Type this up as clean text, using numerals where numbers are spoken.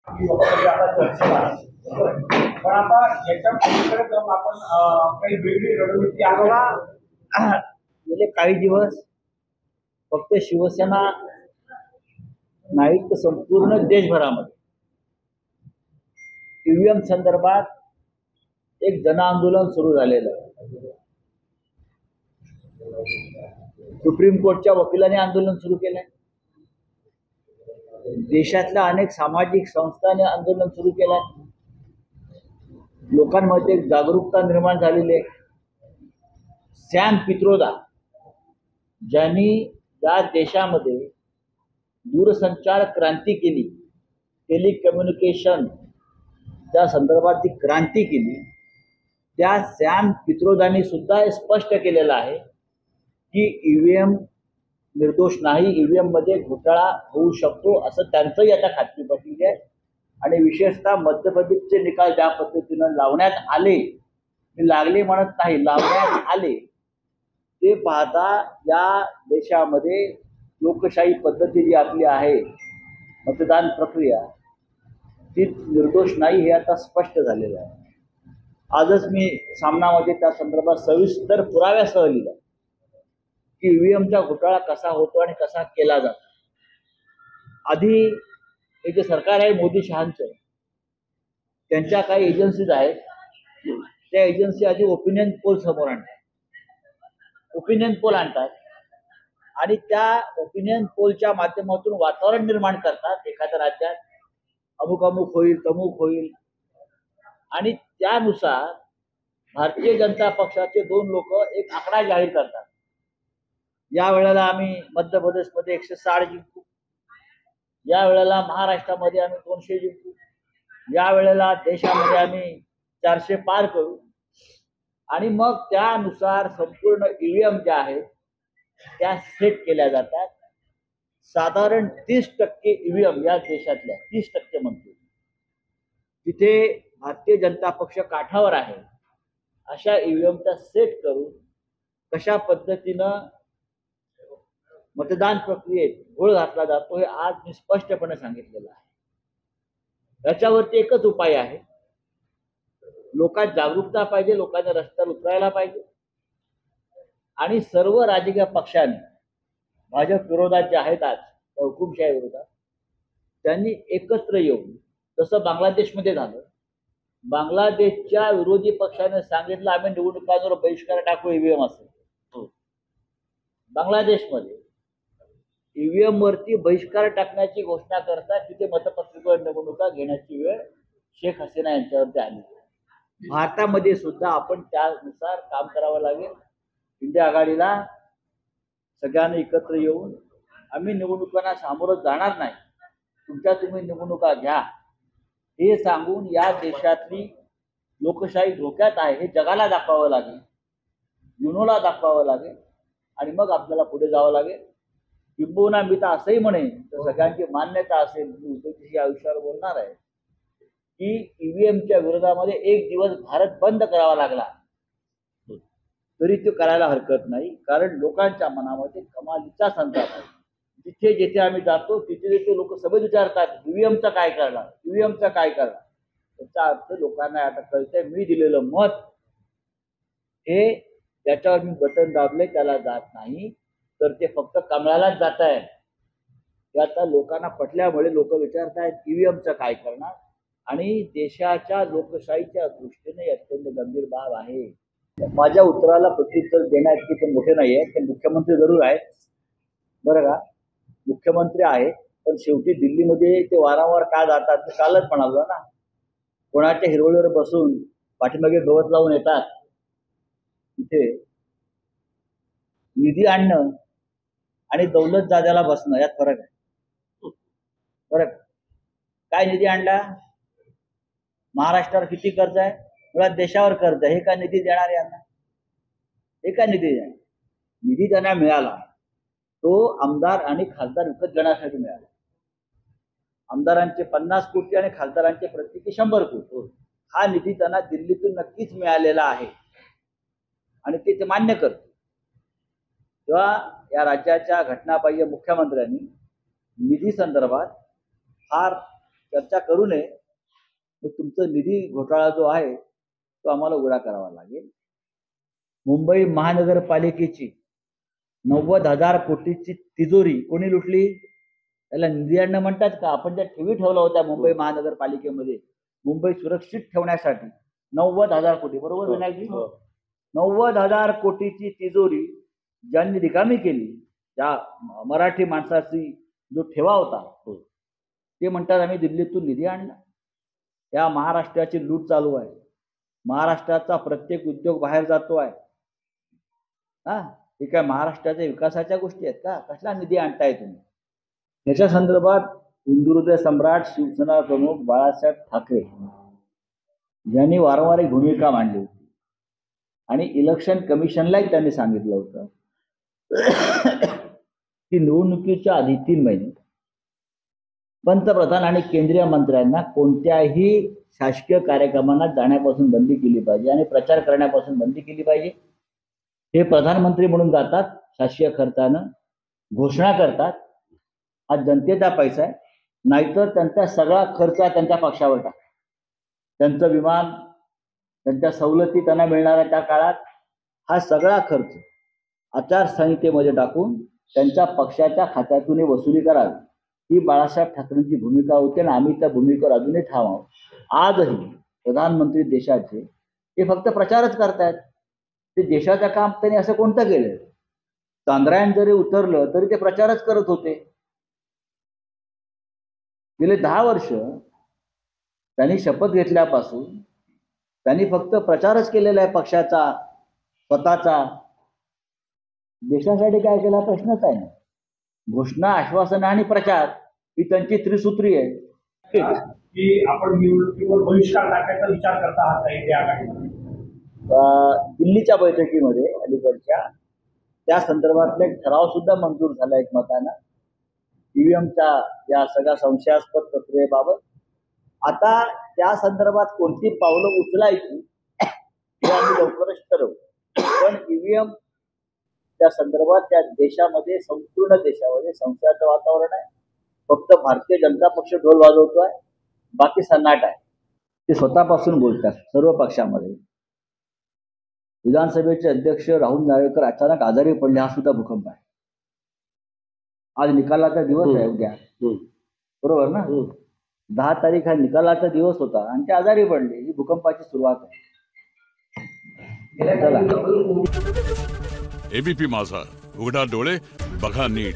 पण आता याच्या पलीकडे जाऊन आपण काही वेगळी रणनीती आम्हाला गेले काही दिवस फक्त शिवसेना नाही तर संपूर्ण देशभरामध्ये ईव्हीएम संदर्भात एक जनआंदोलन सुरू झालेलं आहे. सुप्रीम कोर्टच्या वकिलांनी आंदोलन सुरू केलंय. देशातल्या अनेक सामाजिक संस्थांनी आंदोलन सुरू केलंय. लोकांमध्ये एक जागरूकता निर्माण झालेली आहे. सॅम पित्रोदा ज्यांनी या देशामध्ये दूरसंचार क्रांती केली, टेलिकम्युनिकेशन त्या संदर्भात जी क्रांती केली, त्या सॅम पित्रोदानी सुद्धा स्पष्ट केलेलं आहे की ईव्हीएम निर्दोष नाही, ईव्हीएम मध्ये घोटाळा होऊ शकतो असं त्यांचंही आता खात्री पटलेली आहे. आणि विशेषतः मध्य प्रदेशचे निकाल ज्या पद्धतीनं लावण्यात आले, मी लागले म्हणत नाही, लावण्यात आले, ते पाहता या देशामध्ये लोकशाही पद्धती जी आपली आहे, मतदान प्रक्रिया ती निर्दोष नाही हे आता स्पष्ट झालेलं आहे. आजच मी सामनामध्ये त्या संदर्भात सविस्तर पुराव्यासह लिहिलं की ईव्हीएमचा घोटाळा कसा होतो आणि कसा केला जातो. आधी हे जे सरकार आहे मोदी शहांचं, त्यांच्या काही एजन्सीज आहेत, त्या एजन्सी आधी ओपिनियन पोल समोर आणतात, ओपिनियन पोल आणतात आणि त्या ओपिनियन पोलच्या माध्यमातून वातावरण निर्माण करतात. एखाद्या राज्यात अमुक अमुक होईल, तमुक होईल, आणि त्यानुसार भारतीय जनता पक्षाचे 2 लोक एक आकडा जाहीर करतात. या वेळेला आम्ही मध्य प्रदेशमध्ये 160 जिंकू, या वेळेला महाराष्ट्रामध्ये आम्ही 200 जिंकू, या वेळेला देशामध्ये आम्ही 400 पार करू. आणि मग त्यानुसार संपूर्ण ईव्हीएम ज्या आहेत त्या सेट केल्या जातात. साधारण 30% ईव्हीएम या देशातल्या 30% म्हणतो तिथे भारतीय जनता पक्ष काठावर आहे. अशा ईव्हीएमचा सेट करून कशा पद्धतीनं मतदान प्रक्रियेत घोळ घातला जातो हे आज मी स्पष्टपणे सांगितलेलं आहे. याच्यावरती एकच उपाय आहे, लोकांत जागरूकता पाहिजे, लोकांनी रस्त्यावर उतरायला पाहिजे. आणि सर्व राजकीय पक्षांनी भाजप विरोधात जे आहेत आज हुकुमशाही विरोधात, त्यांनी एकत्र येऊन, जसं बांगलादेशमध्ये झालं, बांगलादेशच्या विरोधी पक्षाने सांगितलं आम्ही निवडणुकांवर बहिष्कार टाकू ईव्हीएम असेल. बांगलादेशमध्ये ईव्हीएम वरती बहिष्कार टाकण्याची घोषणा करतात, तिथे मतपत्रिकेवर निवडणुका घेण्याची वेळ शेख हसीना यांच्यावरती आली. भारतामध्ये सुद्धा आपण त्यानुसार काम करावं लागेल. इंडिया आघाडीला सगळ्यांनी एकत्र येऊन आम्ही निवडणुकांना सामोरं जाणार नाही, तुमच्या तुम्ही निवडणुका घ्या हे सांगून या देशातली लोकशाही धोक्यात आहे हे जगाला दाखवावं लागेल, युनोला दाखवावं लागेल, आणि मग आपल्याला पुढे जावं लागेल. किंबहुना मी तर असंही म्हणेन, तर सगळ्यांची मान्यता असेल, मी उद्योजकांशी आयुष्यावर बोलणार आहे की ईव्हीएमच्या विरोधामध्ये एक दिवस भारत बंद करावा लागला तरी ते करायला हरकत नाही. कारण लोकांच्या मनामध्ये कमालीचा संताप आहे. जिथे जिथे आम्ही जातो तिथे तिथे लोक सगळे विचारतात ईव्हीएमचा काय करणार, ईव्हीएमचा काय करणार. त्याचा अर्थ लोकांना आता कळतंय मी दिलेलं मत हे त्याच्यावर मी बटन दाबले त्याला जात नाही, तर ते फक्त कमळालाच जात आहे. ते आता लोकांना पटल्यामुळे लोक विचारतायत ईव्हीएमचं काय करणार. आणि देशाच्या लोकशाहीच्या दृष्टीने अत्यंत गंभीर बाब आहे. माझ्या उत्तराला प्रत्युत्तर देण्यात ते मोठे नाही आहेत, ते मुख्यमंत्री जरूर आहेत बरं का, मुख्यमंत्री आहेत, पण शेवटी दिल्लीमध्ये ते वारंवार का जातात ते कालच म्हणालो ना. कोणाच्या हिरवळीवर बसून पाठीमागे गवत लावून येतात, तिथे निधी आणणं आणि दौलत जाद्याला बसणं यात फरक आहे. फरक काय, निधी आणला, महाराष्ट्रावर किती कर्ज आहे, मुळात देशावर कर्ज आहे, हे का निधी देणार यांना, हे का निधी देणार. निधी त्यांना मिळाला तो आमदार आणि खासदार विकत घेण्यासाठी मिळाला. आमदारांचे 50 कोटी आणि खासदारांचे प्रत्येकी 100 कोटी हा निधी त्यांना दिल्लीतून नक्कीच मिळालेला आहे आणि ते मान्य करतो. तेव्हा या राज्याच्या घटनाबाह्य मुख्यमंत्र्यांनी निधी संदर्भात फार चर्चा करू नये, मग तुमचा निधी घोटाळा जो आहे तो आम्हाला उघडा करावा लागेल. मुंबई महानगरपालिकेची 90,000 कोटीची तिजोरी कोणी लुटली? त्याला निधी आणणं म्हणतात का? आपण ज्या ठेवी ठेवल्या होत्या मुंबई महानगरपालिकेमध्ये मुंबई सुरक्षित ठेवण्यासाठी 90,000 कोटी, बरोबर विनायकजी? 90,000 कोटीची तिजोरी ज्यांनी रिकामी केली, त्या मराठी माणसाची जो ठेवा होता, ते म्हणतात आम्ही दिल्लीतून निधी आणला. या महाराष्ट्राची लूट चालू आहे. महाराष्ट्राचा प्रत्येक उद्योग बाहेर जातो आहे. हे काय महाराष्ट्राच्या विकासाच्या गोष्टी आहेत का? कसला निधी आणताय तुम्ही? याच्या संदर्भात हिंदुहृदय सम्राट शिवसेना प्रमुख बाळासाहेब ठाकरे यांनी वारंवार एक भूमिका मांडली होती आणि इलेक्शन कमिशनलाही त्यांनी सांगितलं होतं की निवडणुकीच्या आधी 3 महिने पंतप्रधान आणि केंद्रीय मंत्र्यांना कोणत्याही शासकीय कार्यक्रमांना जाण्यापासून बंदी केली पाहिजे आणि प्रचार करण्यापासून बंदी केली पाहिजे. हे प्रधानमंत्री म्हणून जातात, शासकीय खर्चानं घोषणा करतात, हा जनतेचा पैसा आहे, नाहीतर त्यांचा सगळा खर्च त्यांच्या पक्षावर टाक. त्यांचं विमान, त्यांच्या सवलती त्यांना मिळणाऱ्या त्या काळात हा सगळा खर्च आचारसंहितेमध्ये टाकून त्यांच्या पक्षाच्या खात्यातून वसुली करावी, ही बाळासाहेब ठाकरेंची भूमिका होती आणि आम्ही त्या भूमिकेवर अजूनही ठाम आहोत. आजही प्रधानमंत्री देशाचे ते फक्त प्रचारच करतायत. ते देशाचं काम त्यांनी असं कोणतं केलं? चांद्रयान जरी उतरलं तरी ते प्रचारच करत होते. गेले 10 वर्ष त्यांनी शपथ घेतल्यापासून त्यांनी फक्त प्रचारच केलेला आहे पक्षाचा, स्वतःचा. देशासाठी काय केला प्रश्नच आहे ना. घोषणा, आश्वासन आणि प्रचार ही त्यांची त्रिसूत्री आहे. की आपण निवडणुकीवर बहिष्कार टाकायचा विचार करता आहात का या आघाडीमध्ये? दिल्लीच्या बैठकीमध्ये अलीकडच्या त्या संदर्भातला एक ठराव सुद्धा मंजूर झाला एकमतानं ईव्हीएमच्या या सगळ्या संशयास्पद प्रक्रियेबाबत. आता त्या संदर्भात कोणती पावलं उचलायची हे आम्ही लवकरच ठरवू. पण ईव्हीएम त्या संदर्भात त्या देशामध्ये, संपूर्ण देशामध्ये संशयाचं वातावरण आहे. फक्त भारतीय जनता पक्ष ढोल वाजवतोय, बाकी सन्नाट आहे. ते स्वतःपासून बोलतात सर्व पक्षामध्ये. विधानसभेचे अध्यक्ष राहुल नार्वेकर अचानक आजारी पडले, हा सुद्धा भूकंप आहे. आज निकालाचा दिवस आहे उद्या, बरोबर ना? 10 तारीख हा निकालाचा दिवस होता आणि ते आजारी पडले, ही भूकंपाची सुरुवात आहे. एबीपी माझा, उघडा डोळे बघा नीट.